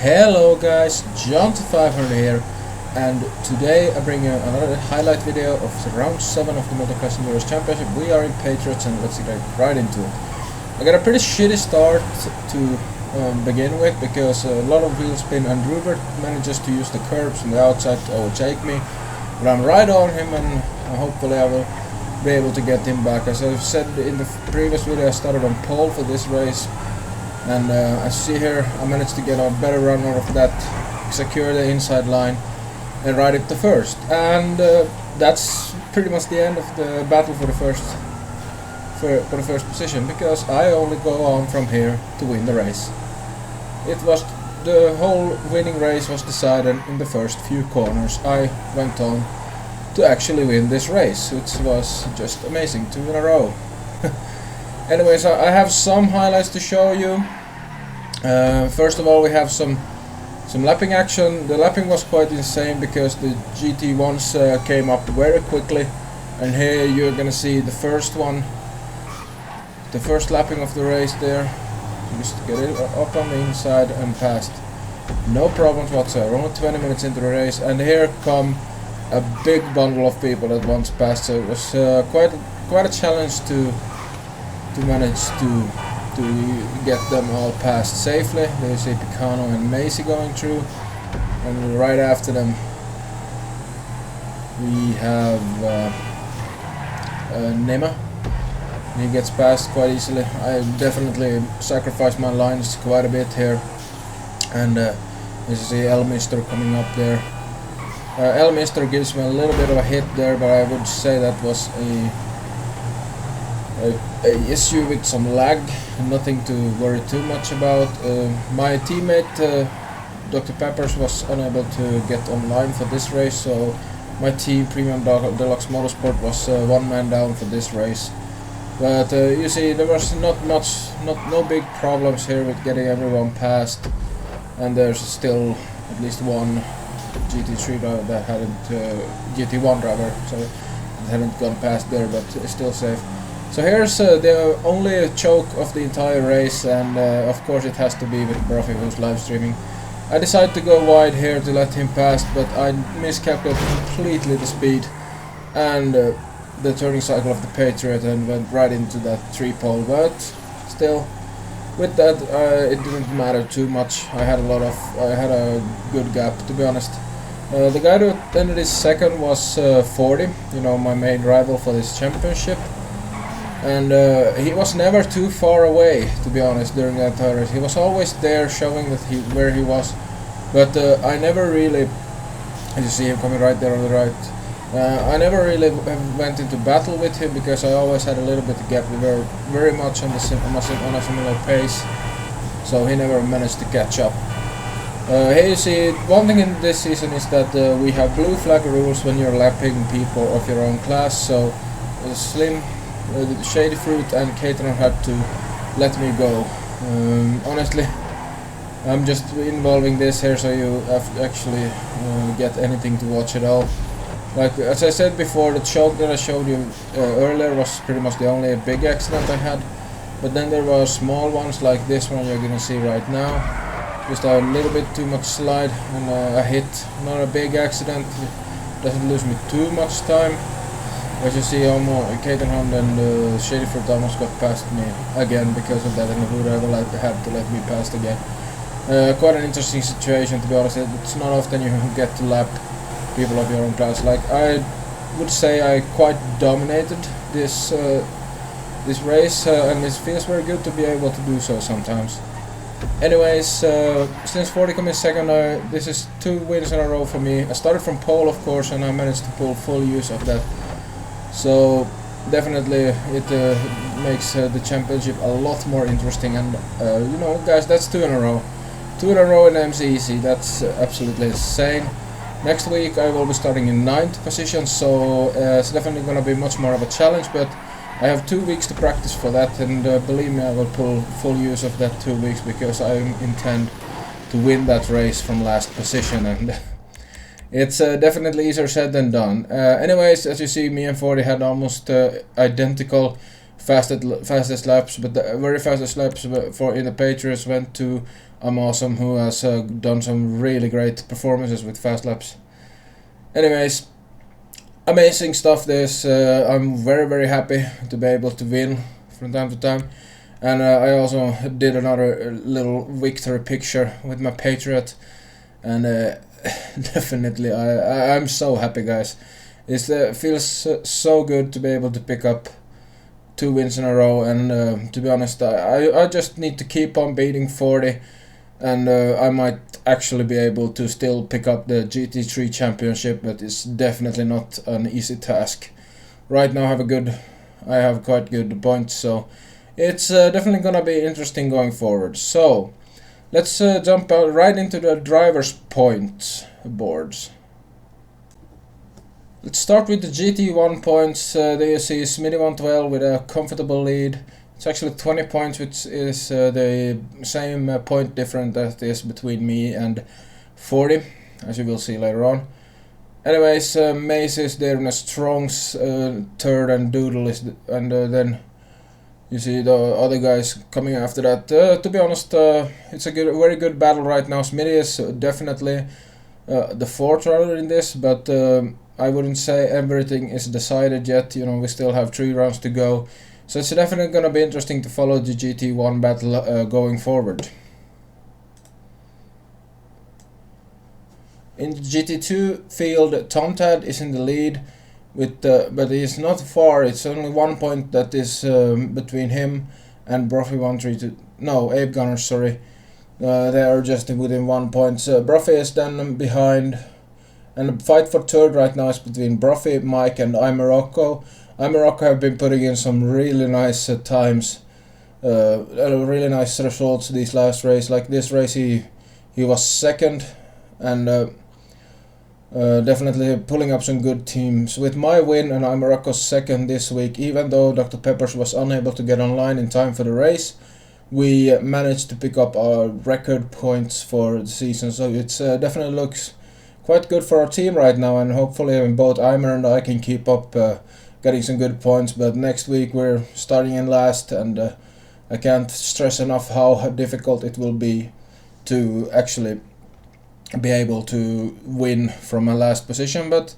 Hello guys, John500 here, and today I bring you another highlight video of round 7 of the Motocross Endurance Championship. We are in Patriots and let's get right into it. I got a pretty shitty start to begin with because a lot of wheel spin, and Rupert manages to use the curbs on the outside to overtake me, but I'm right on him and hopefully I will be able to get him back. As I've said in the previous video, I started on pole for this race. And as you see here, I managed to get a better run out of that, secure the inside line, and ride it to first. And that's pretty much the end of the battle for the first position, because I only go on from here to win the race. The whole winning race was decided in the first few corners. I went on to actually win this race, which was just amazing, 2 in a row. Anyways, I have some highlights to show you. First of all, we have some lapping action. The lapping was quite insane because the GT1s came up very quickly, and here you're gonna see the first lapping of the race there. Just get it up on the inside and past, no problems whatsoever. Only 20 minutes into the race, and here come a big bundle of people that once passed. So it was quite a challenge to manage to get them all passed safely. There you see Picano and Macy going through, and right after them we have Nema. He gets past quite easily. I definitely sacrificed my lines quite a bit here, and as you see Elmister coming up there. Elmister gives me a little bit of a hit there, but I would say that was a issue with some lag, nothing to worry too much about. My teammate Dr. Peppers was unable to get online for this race, so my team Premium Deluxe Motorsport was one man down for this race. But you see, there was no big problems here with getting everyone past, and there's still at least one GT3 driver that hadn't GT1 driver, so that hadn't gone past there, but it's still safe. So here's the only choke of the entire race, and of course it has to be with Bruffy, who's live streaming. I decided to go wide here to let him pass, but I miscalculated completely the speed and the turning cycle of the Patriot, and went right into that 3-pole. But still, with that, it didn't matter too much. I had a good gap, to be honest. The guy that ended his second was 40, you know, my main rival for this championship. And he was never too far away, to be honest, during that entire race. He was always there, showing that where he was. But I never really, as you see him coming right there on the right, I never really went into battle with him because I always had a little bit of gap. We were very much on a similar pace, so he never managed to catch up. Here you see, one thing in this season is that we have blue flag rules when you're lapping people of your own class. So Slim, Shady Fruit and Cateron had to let me go. Honestly, I'm just involving this here so you actually get anything to watch at all. Like as I said before, the choke that I showed you earlier was pretty much the only big accident I had, but then there were small ones like this one you're gonna see right now. Just a little bit too much slide and a hit, not a big accident, doesn't lose me too much time. As you see, Caterham and Shady Fruit almost got past me again because of that, and whoever had to let me past again. Quite an interesting situation, to be honest. It's not often you get to lap people of your own class. Like, I would say I quite dominated this race, and it feels very good to be able to do so sometimes. Anyways, since 40 coming second, this is 2 wins in a row for me. I started from pole, of course, and I managed to pull full use of that. So definitely it makes the championship a lot more interesting, and you know, guys, that's 2 in a row. 2 in a row in MCEC, that's absolutely insane. Next week I will be starting in 9th position, so it's definitely going to be much more of a challenge, but I have 2 weeks to practice for that, and believe me, I will pull full use of that 2 weeks because I intend to win that race from last position, and it's definitely easier said than done. Anyways, as you see, me and 40 had almost identical fastest laps, but the very fastest laps for in the Patriots went to I'm Awesome, who has done some really great performances with fast laps. Anyways, amazing stuff this. I'm very happy to be able to win from time to time. And I also did another little victory picture with my Patriot. And definitely I'm so happy, guys. It feels so good to be able to pick up 2 wins in a row. And to be honest, I just need to keep on beating 40. And I might actually be able to still pick up the GT3 championship, but it's definitely not an easy task. Right now I have quite good points, so it's definitely gonna be interesting going forward. So let's jump out right into the drivers' points boards. Let's start with the GT1 points. There you see Smitty112 with a comfortable lead. It's actually 20 points, which is the same point difference that is between me and 40, as you will see later on. Anyways, Mace is there in a strong third, and Doodle is, and then you see the other guys coming after that. To be honest, it's a very good battle right now. Smitty is definitely the fourth runner in this, but I wouldn't say everything is decided yet. You know, we still have 3 rounds to go. So it's definitely going to be interesting to follow the GT1 battle going forward. In the GT2 field, Tomtad is in the lead, with but he's not far. It's only 1 point that is between him and Brophy132. No, Abe Gunner, sorry. They are just within 1 point. Brophy is then behind, and the fight for third right now is between Brophy, Mike, and iMorocco. iMorocco have been putting in some really nice times, really nice results these last race. Like this race, he was second, and definitely pulling up some good teams. With my win and iMorocco's second this week, even though Dr. Peppers was unable to get online in time for the race, we managed to pick up our record points for the season. So it's definitely looks quite good for our team right now, and hopefully both Imer and I can keep up getting some good points. But next week we're starting in last, and I can't stress enough how difficult it will be to actually be able to win from a last position. But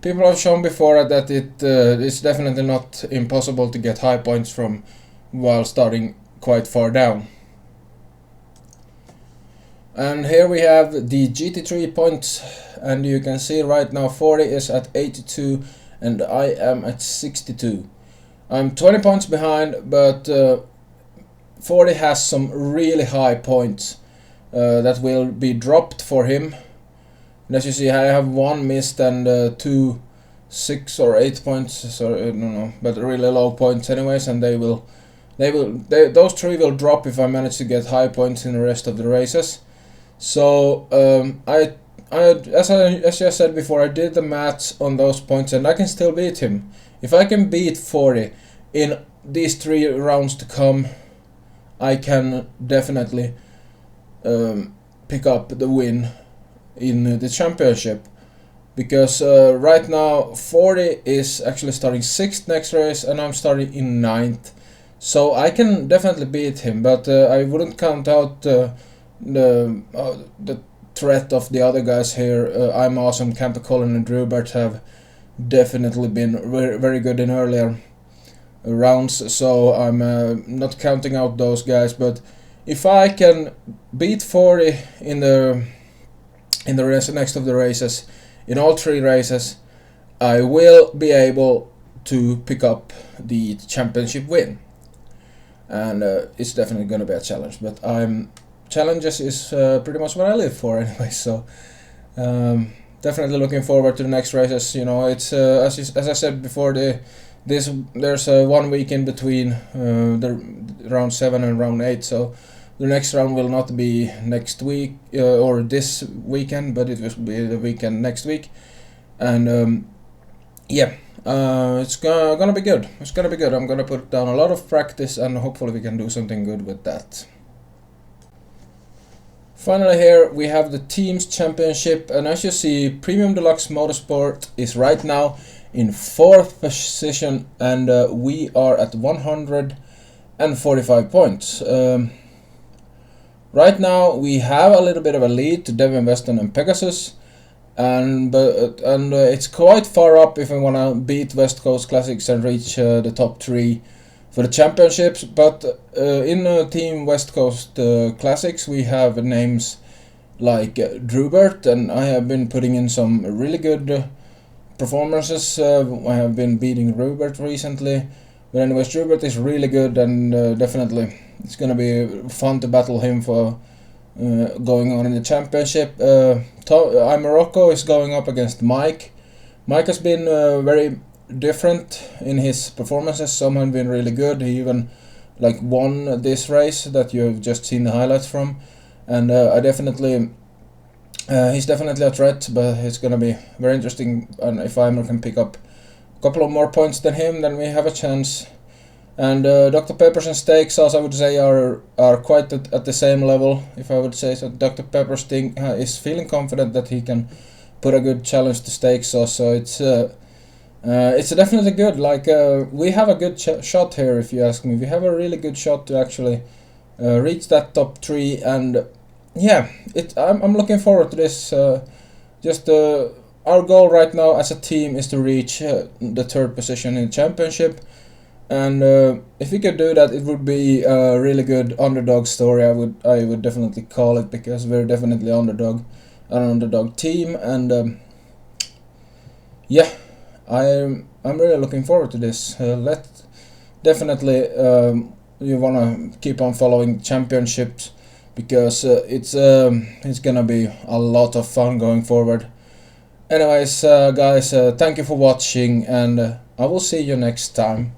people have shown before that it's definitely not impossible to get high points from while starting quite far down. And here we have the GT3 points, and you can see right now 40 is at 82 and I am at 62. I'm 20 points behind, but 40 has some really high points that will be dropped for him. And as you see, I have 1 missed and 2 6 or 8 points, so I don't know, but really low points anyways, and those 3 will drop if I manage to get high points in the rest of the races. So as I said before, I did the maths on those points, and I can still beat him. If I can beat 40 in these 3 rounds to come, I can definitely pick up the win in the championship. Because right now 40 is actually starting 6th next race, and I'm starting in 9th. So I can definitely beat him, but I wouldn't count out the threat of the other guys here. I'm Awesome, Camper Colin, and Drewbert have definitely been very good in earlier rounds, so I'm not counting out those guys. But if I can beat 40 in the race, next of the races, in all 3 races, I will be able to pick up the championship win. And it's definitely going to be a challenge, but challenges is pretty much what I live for anyway. So definitely looking forward to the next races. You know, it's as I said before, there's 1 week in between the round 7 and round 8. So the next round will not be next week or this weekend, but it will be the weekend next week. And yeah. It's gonna be good. It's gonna be good. I'm gonna put down a lot of practice, and hopefully we can do something good with that. Finally, here we have the teams championship, and as you see, Premium Deluxe Motorsport is right now in 4th position, and we are at 145 points. Right now we have a little bit of a lead to Devin Weston and Pegasus, and it's quite far up if we want to beat West Coast Classics and reach the top 3 for the championships. But in Team West Coast Classics we have names like Drubert, and I have been putting in some really good performances. I have been beating Drubert recently, but anyways, Drubert is really good, and definitely it's gonna be fun to battle him for going on in the championship. Morocco is going up against Mike. Mike has been very different in his performances. Some have been really good. He even won this race that you've just seen the highlights from, and he's definitely a threat. But it's gonna be very interesting, and if I can pick up a couple of more points than him, then we have a chance. And Dr. Peppers and Steak Sauce, I would say, are quite at the same level, if I would say so. Dr. Peppers is feeling confident that he can put a good challenge to Steak Sauce, so it's definitely good. We have a good shot here, if you ask me. We have a really good shot to actually reach that top 3, and yeah, I'm looking forward to this. Our goal right now as a team is to reach the 3rd position in the championship. And if we could do that, it would be a really good underdog story. I would definitely call it, because we're definitely an underdog team, and yeah, I'm really looking forward to this. Let's definitely you wanna keep on following championships, because it's gonna be a lot of fun going forward. Anyways, guys, thank you for watching, and I will see you next time.